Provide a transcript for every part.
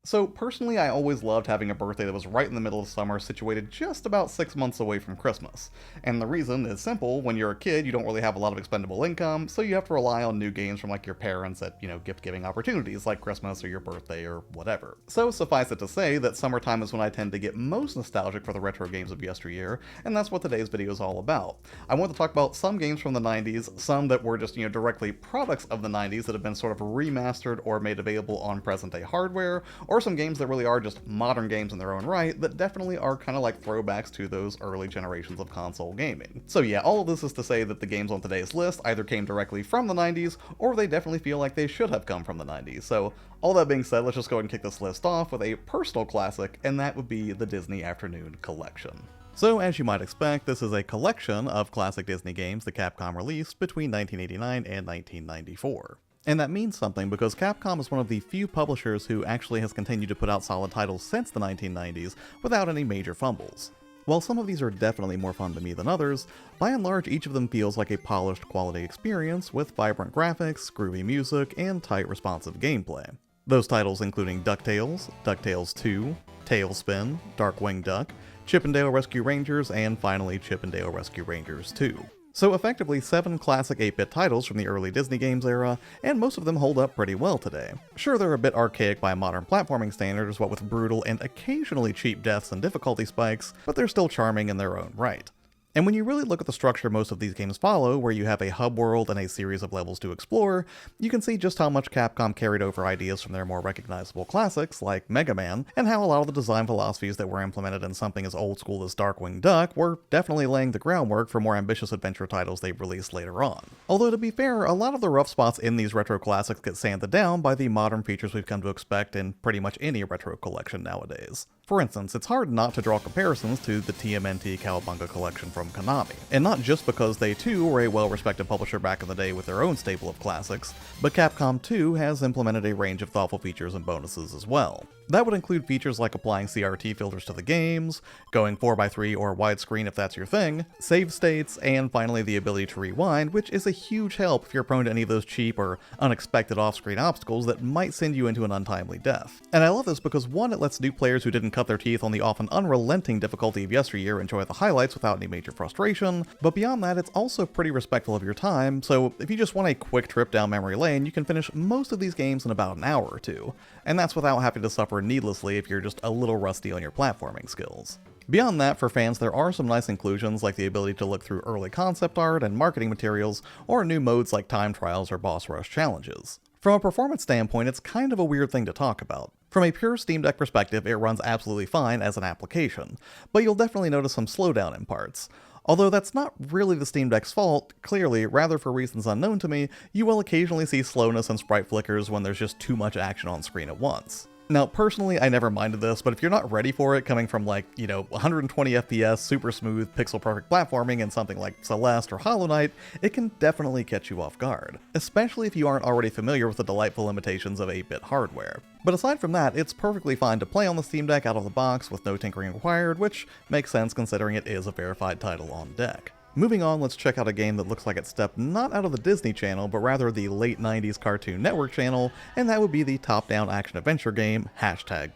So personally, I always loved having a birthday that was right in the middle of summer, situated just about 6 months away from Christmas. And the reason is simple: when you're a kid, you don't really have a lot of expendable income, so you have to rely on new games from like your parents at, gift giving opportunities like Christmas or your birthday or whatever. So suffice it to say that summertime is when I tend to get most nostalgic for the retro games of yesteryear, and that's what today's video is all about. I want to talk about some games from the 90s, some that were just, directly products of the 90s that have been sort of remastered or made available on present day hardware, or some games that really are just modern games in their own right that definitely are kind of like throwbacks to those early generations of console gaming. So yeah, all of this is to say that the games on today's list either came directly from the 90s, or they definitely feel like they should have come from the 90s. So all that being said, let's just go ahead and kick this list off with a personal classic, and that would be the Disney Afternoon Collection. So as you might expect, this is a collection of classic Disney games that Capcom released between 1989 and 1994. And that means something because Capcom is one of the few publishers who actually has continued to put out solid titles since the 1990s without any major fumbles. While some of these are definitely more fun to me than others, by and large each of them feels like a polished quality experience with vibrant graphics, groovy music, and tight responsive gameplay. Those titles including DuckTales, DuckTales 2, Tailspin, Darkwing Duck, Chip 'n Dale Rescue Rangers, and finally Chip 'n Dale Rescue Rangers 2. So effectively 7 classic 8-bit titles from the early Disney games era, and most of them hold up pretty well today. Sure, they're a bit archaic by modern platforming standards, what with brutal and occasionally cheap deaths and difficulty spikes, but they're still charming in their own right. And when you really look at the structure most of these games follow, where you have a hub world and a series of levels to explore, you can see just how much Capcom carried over ideas from their more recognizable classics, like Mega Man, and how a lot of the design philosophies that were implemented in something as old school as Darkwing Duck were definitely laying the groundwork for more ambitious adventure titles they released later on. Although to be fair, a lot of the rough spots in these retro classics get sanded down by the modern features we've come to expect in pretty much any retro collection nowadays. For instance, it's hard not to draw comparisons to the TMNT Cowabunga collection from Konami. And not just because they too were a well-respected publisher back in the day with their own stable of classics, but Capcom too has implemented a range of thoughtful features and bonuses as well. That would include features like applying CRT filters to the games, going 4x3 or widescreen if that's your thing, save states, and finally the ability to rewind, which is a huge help if you're prone to any of those cheap or unexpected off-screen obstacles that might send you into an untimely death. And I love this because one, it lets new players who didn't cut their teeth on the often unrelenting difficulty of yesteryear enjoy the highlights without any major frustration, but beyond that it's also pretty respectful of your time, so if you just want a quick trip down memory lane, you can finish most of these games in about an hour or two, and that's without having to suffer needlessly if you're just a little rusty on your platforming skills. Beyond that, for fans, there are some nice inclusions like the ability to look through early concept art and marketing materials, or new modes like time trials or boss rush challenges. From a performance standpoint, it's kind of a weird thing to talk about. From a pure Steam Deck perspective, it runs absolutely fine as an application, but you'll definitely notice some slowdown in parts. Although that's not really the Steam Deck's fault, clearly, rather for reasons unknown to me, you will occasionally see slowness and sprite flickers when there's just too much action on screen at once. Now, personally, I never minded this, but if you're not ready for it, coming from 120 FPS, super smooth, pixel-perfect platforming in something like Celeste or Hollow Knight, it can definitely catch you off guard, especially if you aren't already familiar with the delightful limitations of 8-bit hardware. But aside from that, it's perfectly fine to play on the Steam Deck out of the box with no tinkering required, which makes sense considering it is a verified title on deck. Moving on, let's check out a game that looks like it stepped not out of the Disney Channel, but rather the late 90s Cartoon Network channel, and that would be the top-down action-adventure game,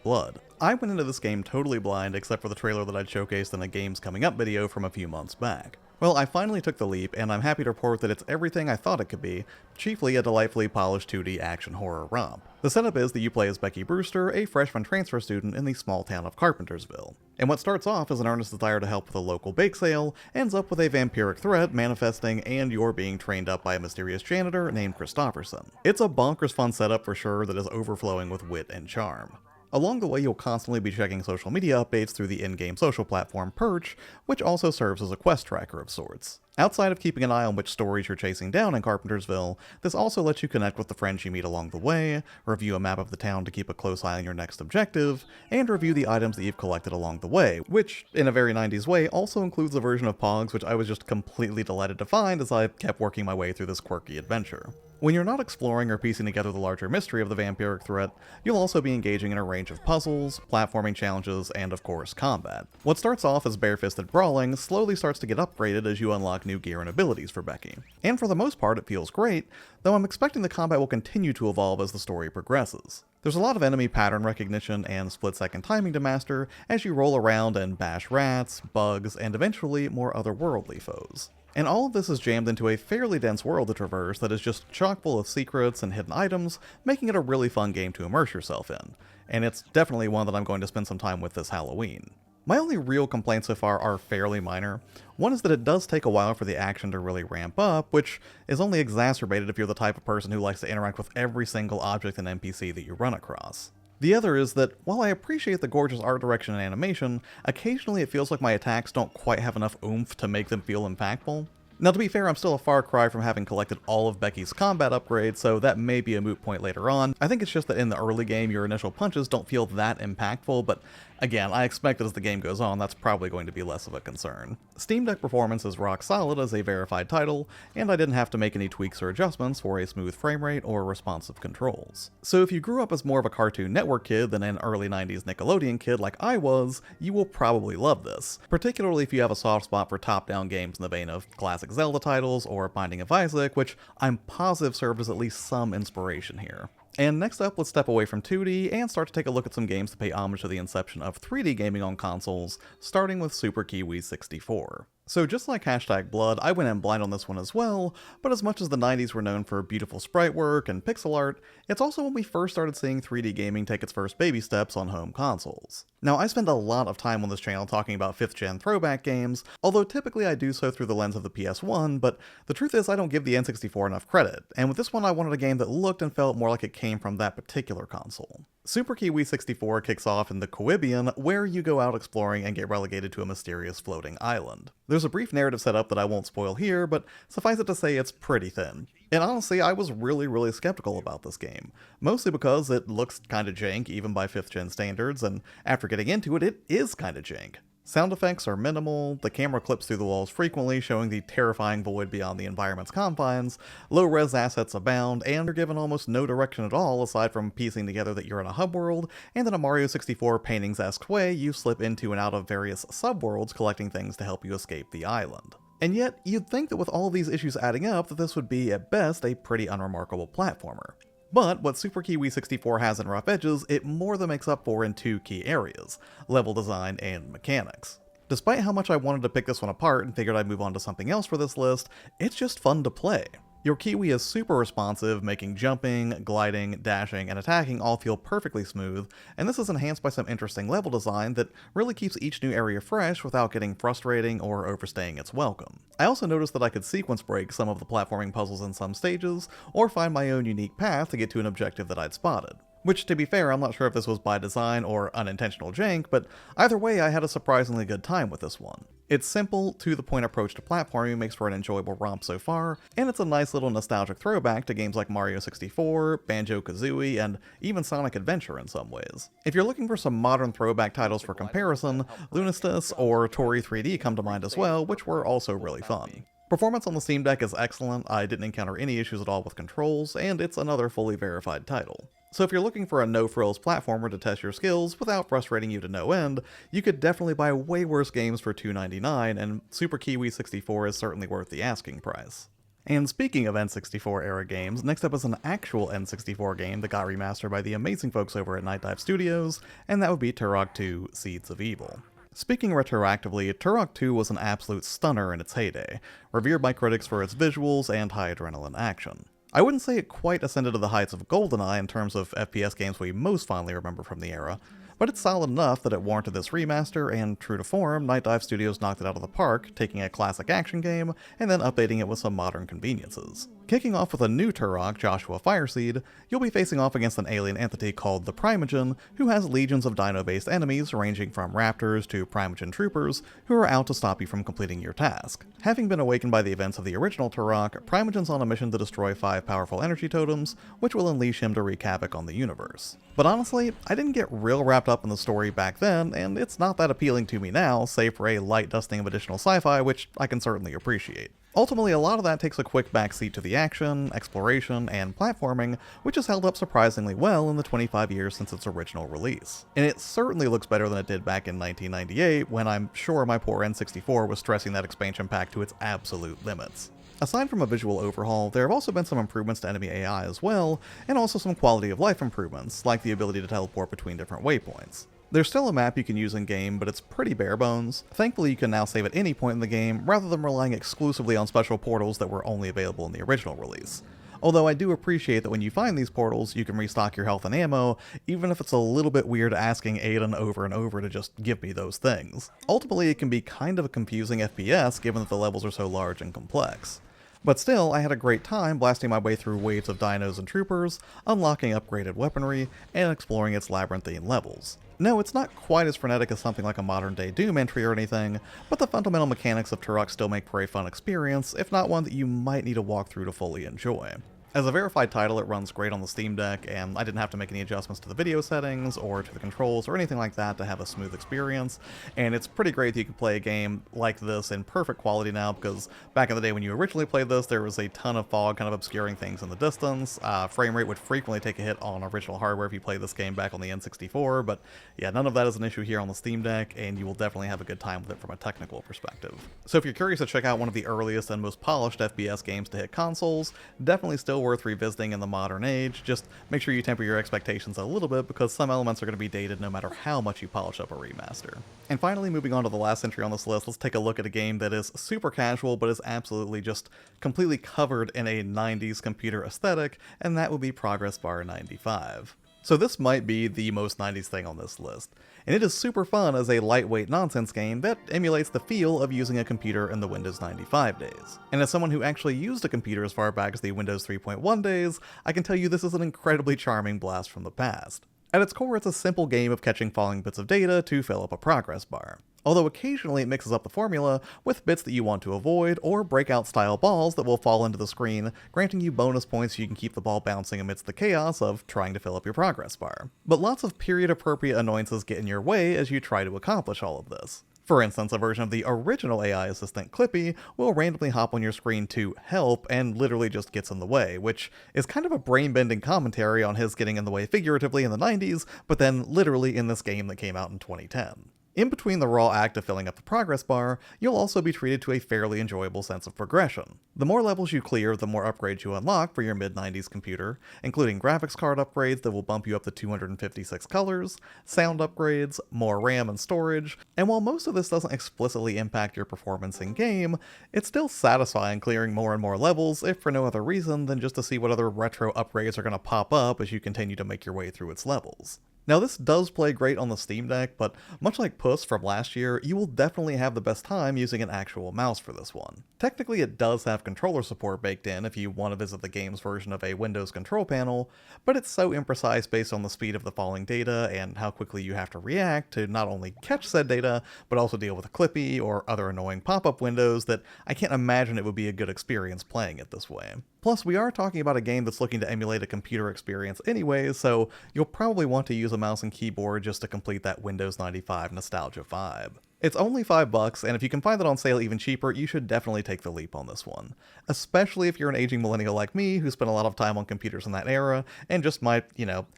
#Blood. I went into this game totally blind except for the trailer that I'd showcased in a Games Coming Up video from a few months back. Well, I finally took the leap, and I'm happy to report that it's everything I thought it could be, chiefly a delightfully polished 2D action horror romp. The setup is that you play as Becky Brewster, a freshman transfer student in the small town of Carpentersville. And what starts off as an earnest desire to help with a local bake sale, ends up with a vampiric threat manifesting and you're being trained up by a mysterious janitor named Christopherson. It's a bonkers fun setup for sure that is overflowing with wit and charm. Along the way, you'll constantly be checking social media updates through the in-game social platform Perch, which also serves as a quest tracker of sorts. Outside of keeping an eye on which stories you're chasing down in Carpentersville, this also lets you connect with the friends you meet along the way, review a map of the town to keep a close eye on your next objective, and review the items that you've collected along the way, which, in a very 90s way, also includes a version of Pogs which I was just completely delighted to find as I kept working my way through this quirky adventure. When you're not exploring or piecing together the larger mystery of the vampiric threat, you'll also be engaging in a range of puzzles, platforming challenges, and of course, combat. What starts off as bare-fisted brawling slowly starts to get upgraded as you unlock new gear and abilities for Becky. And for the most part, it feels great, though I'm expecting the combat will continue to evolve as the story progresses. There's a lot of enemy pattern recognition and split-second timing to master as you roll around and bash rats, bugs, and eventually more otherworldly foes. And all of this is jammed into a fairly dense world to traverse that is just chock full of secrets and hidden items, making it a really fun game to immerse yourself in. And it's definitely one that I'm going to spend some time with this Halloween. My only real complaints so far are fairly minor. One is that it does take a while for the action to really ramp up, which is only exacerbated if you're the type of person who likes to interact with every single object and NPC that you run across. The other is that, while I appreciate the gorgeous art direction and animation, occasionally it feels like my attacks don't quite have enough oomph to make them feel impactful. Now, to be fair, I'm still a far cry from having collected all of Becky's combat upgrades, so that may be a moot point later on. I think it's just that in the early game, your initial punches don't feel that impactful, but again, I expect that as the game goes on, that's probably going to be less of a concern. Steam Deck performance is rock solid as a verified title, and I didn't have to make any tweaks or adjustments for a smooth frame rate or responsive controls. So if you grew up as more of a Cartoon Network kid than an early 90s Nickelodeon kid like I was, you will probably love this, particularly if you have a soft spot for top-down games in the vein of classic Zelda titles or Binding of Isaac, which I'm positive served as at least some inspiration here. And next up, let's step away from 2D and start to take a look at some games to pay homage to the inception of 3D gaming on consoles, starting with Super Kiwi 64. So just like #Blood, I went in blind on this one as well, but as much as the 90s were known for beautiful sprite work and pixel art, it's also when we first started seeing 3D gaming take its first baby steps on home consoles. Now, I spend a lot of time on this channel talking about 5th gen throwback games, although typically I do so through the lens of the PS1, but the truth is I don't give the N64 enough credit, and with this one I wanted a game that looked and felt more like it came from that particular console. Super Kiwi 64 kicks off in the Caribbean, where you go out exploring and get relegated to a mysterious floating island. There's a brief narrative setup that I won't spoil here, but suffice it to say it's pretty thin. And honestly, I was really skeptical about this game, mostly because it looks kinda jank even by 5th gen standards, and after getting into it, it is kinda jank. Sound effects are minimal, the camera clips through the walls frequently, showing the terrifying void beyond the environment's confines, low-res assets abound, and you're given almost no direction at all aside from piecing together that you're in a hub world, and in a Mario 64 paintings-esque way, you slip into and out of various subworlds collecting things to help you escape the island. And yet, you'd think that with all of these issues adding up that this would be, at best, a pretty unremarkable platformer. But what Super Kiwi 64 has in rough edges, it more than makes up for in two key areas: level design and mechanics. Despite how much I wanted to pick this one apart and figured I'd move on to something else for this list, it's just fun to play. Your Kiwi is super responsive, making jumping, gliding, dashing, and attacking all feel perfectly smooth, and this is enhanced by some interesting level design that really keeps each new area fresh without getting frustrating or overstaying its welcome. I also noticed that I could sequence break some of the platforming puzzles in some stages, or find my own unique path to get to an objective that I'd spotted. Which, to be fair, I'm not sure if this was by design or unintentional jank, but either way I had a surprisingly good time with this one. Its simple, to-the-point approach to platforming makes for an enjoyable romp so far, and it's a nice little nostalgic throwback to games like Mario 64, Banjo-Kazooie, and even Sonic Adventure in some ways. If you're looking for some modern throwback titles for comparison, Lunistus or Tori 3D come to mind as well, which were also really fun. Performance on the Steam Deck is excellent, I didn't encounter any issues at all with controls, and it's another fully verified title. So if you're looking for a no-frills platformer to test your skills without frustrating you to no end, you could definitely buy way worse games for $2.99, and Super Kiwi 64 is certainly worth the asking price. And speaking of N64 era games, next up is an actual N64 game that got remastered by the amazing folks over at Night Dive Studios, and that would be Turok 2: Seeds of Evil. Speaking retroactively, Turok 2 was an absolute stunner in its heyday, revered by critics for its visuals and high adrenaline action. I wouldn't say it quite ascended to the heights of GoldenEye in terms of FPS games we most fondly remember from the era, but it's solid enough that it warranted this remaster, and true to form, Night Dive Studios knocked it out of the park, taking a classic action game and then updating it with some modern conveniences. Kicking off with a new Turok, Joshua Fireseed, you'll be facing off against an alien entity called the Primogen, who has legions of dino-based enemies ranging from raptors to Primogen troopers, who are out to stop you from completing your task. Having been awakened by the events of the original Turok, Primogen's on a mission to destroy 5 powerful energy totems, which will unleash him to wreak havoc on the universe. But honestly, I didn't get real wrapped up in the story back then, and it's not that appealing to me now, save for a light dusting of additional sci-fi, which I can certainly appreciate. Ultimately, a lot of that takes a quick backseat to the action, exploration, and platforming, which has held up surprisingly well in the 25 years since its original release. And it certainly looks better than it did back in 1998, when I'm sure my poor N64 was stressing that expansion pack to its absolute limits. Aside from a visual overhaul, there have also been some improvements to enemy AI as well, and also some quality of life improvements, like the ability to teleport between different waypoints. There's still a map you can use in-game, but it's pretty bare bones. Thankfully, you can now save at any point in the game, rather than relying exclusively on special portals that were only available in the original release. Although I do appreciate that when you find these portals, you can restock your health and ammo, even if it's a little bit weird asking Aiden over and over to just give me those things. Ultimately, it can be kind of a confusing FPS given that the levels are so large and complex. But still, I had a great time blasting my way through waves of dinos and troopers, unlocking upgraded weaponry, and exploring its labyrinthine levels. No, it's not quite as frenetic as something like a modern-day Doom entry or anything, but the fundamental mechanics of Turok still make for a fun experience, if not one that you might need to walk through to fully enjoy. As a verified title, it runs great on the Steam Deck, and I didn't have to make any adjustments to the video settings, or to the controls, or anything like that to have a smooth experience, and it's pretty great that you can play a game like this in perfect quality now, because back in the day when you originally played this, there was a ton of fog kind of obscuring things in the distance. Frame rate would frequently take a hit on original hardware if you played this game back on the N64, but yeah, none of that is an issue here on the Steam Deck, and you will definitely have a good time with it from a technical perspective. So if you're curious to check out one of the earliest and most polished FPS games to hit consoles, definitely still worth revisiting in the modern age. Just make sure you temper your expectations a little bit, because some elements are going to be dated no matter how much you polish up a remaster. And finally, moving on to the last entry on this list, let's take a look at a game that is super casual but is absolutely just completely covered in a 90s computer aesthetic, and that would be Progressbar 95. So this might be the most 90s thing on this list, and it is super fun as a lightweight nonsense game that emulates the feel of using a computer in the Windows 95 days. And as someone who actually used a computer as far back as the Windows 3.1 days, I can tell you this is an incredibly charming blast from the past. At its core, it's a simple game of catching falling bits of data to fill up a progress bar. Although occasionally it mixes up the formula with bits that you want to avoid, or breakout style balls that will fall into the screen, granting you bonus points so you can keep the ball bouncing amidst the chaos of trying to fill up your progress bar. But lots of period appropriate annoyances get in your way as you try to accomplish all of this. For instance, a version of the original AI assistant Clippy will randomly hop on your screen to help and literally just gets in the way, which is kind of a brain-bending commentary on his getting in the way figuratively in the 90s, but then literally in this game that came out in 2010. In between the raw act of filling up the progress bar, you'll also be treated to a fairly enjoyable sense of progression. The more levels you clear, the more upgrades you unlock for your mid-90s computer, including graphics card upgrades that will bump you up to 256 colors, sound upgrades, more RAM and storage, and while most of this doesn't explicitly impact your performance in-game, it's still satisfying clearing more and more levels, if for no other reason than just to see what other retro upgrades are going to pop up as you continue to make your way through its levels. Now this does play great on the Steam Deck, but much like Puss from last year, you will definitely have the best time using an actual mouse for this one. Technically it does have controller support baked in if you want to visit the game's version of a Windows control panel, but it's so imprecise based on the speed of the falling data and how quickly you have to react to not only catch said data, but also deal with Clippy or other annoying pop-up windows that I can't imagine it would be a good experience playing it this way. Plus, we are talking about a game that's looking to emulate a computer experience anyway, so you'll probably want to use a mouse and keyboard just to complete that Windows 95 nostalgia vibe. It's only $5, and if you can find it on sale even cheaper, you should definitely take the leap on this one. Especially if you're an aging millennial like me who spent a lot of time on computers in that era, and just might,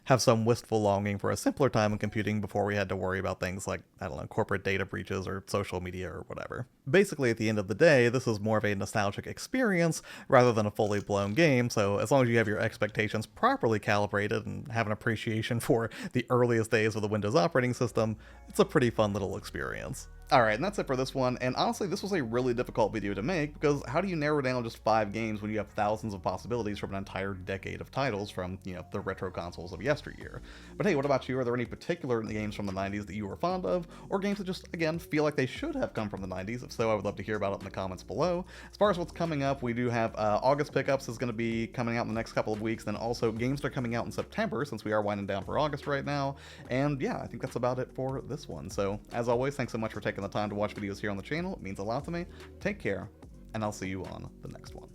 have some wistful longing for a simpler time in computing before we had to worry about things like, corporate data breaches or social media or whatever. Basically, at the end of the day, this is more of a nostalgic experience rather than a fully blown game, so as long as you have your expectations properly calibrated and have an appreciation for the earliest days of the Windows operating system, it's a pretty fun little experience. Alright, and that's it for this one, and honestly this was a really difficult video to make, because how do you narrow down just 5 games when you have thousands of possibilities from an entire decade of titles from, the retro consoles of yesteryear? But hey, what about you? Are there any particular games from the 90s that you were fond of, or games that just, again, feel like they should have come from the 90s? If so, I would love to hear about it in the comments below. As far as what's coming up, we do have August pickups is going to be coming out in the next couple of weeks, then also games that are coming out in September, since we are winding down for August right now, and yeah, I think that's about it for this one. So, as always, thanks so much for taking the time to watch videos here on the channel. It means a lot to me. Take care, and I'll see you on the next one.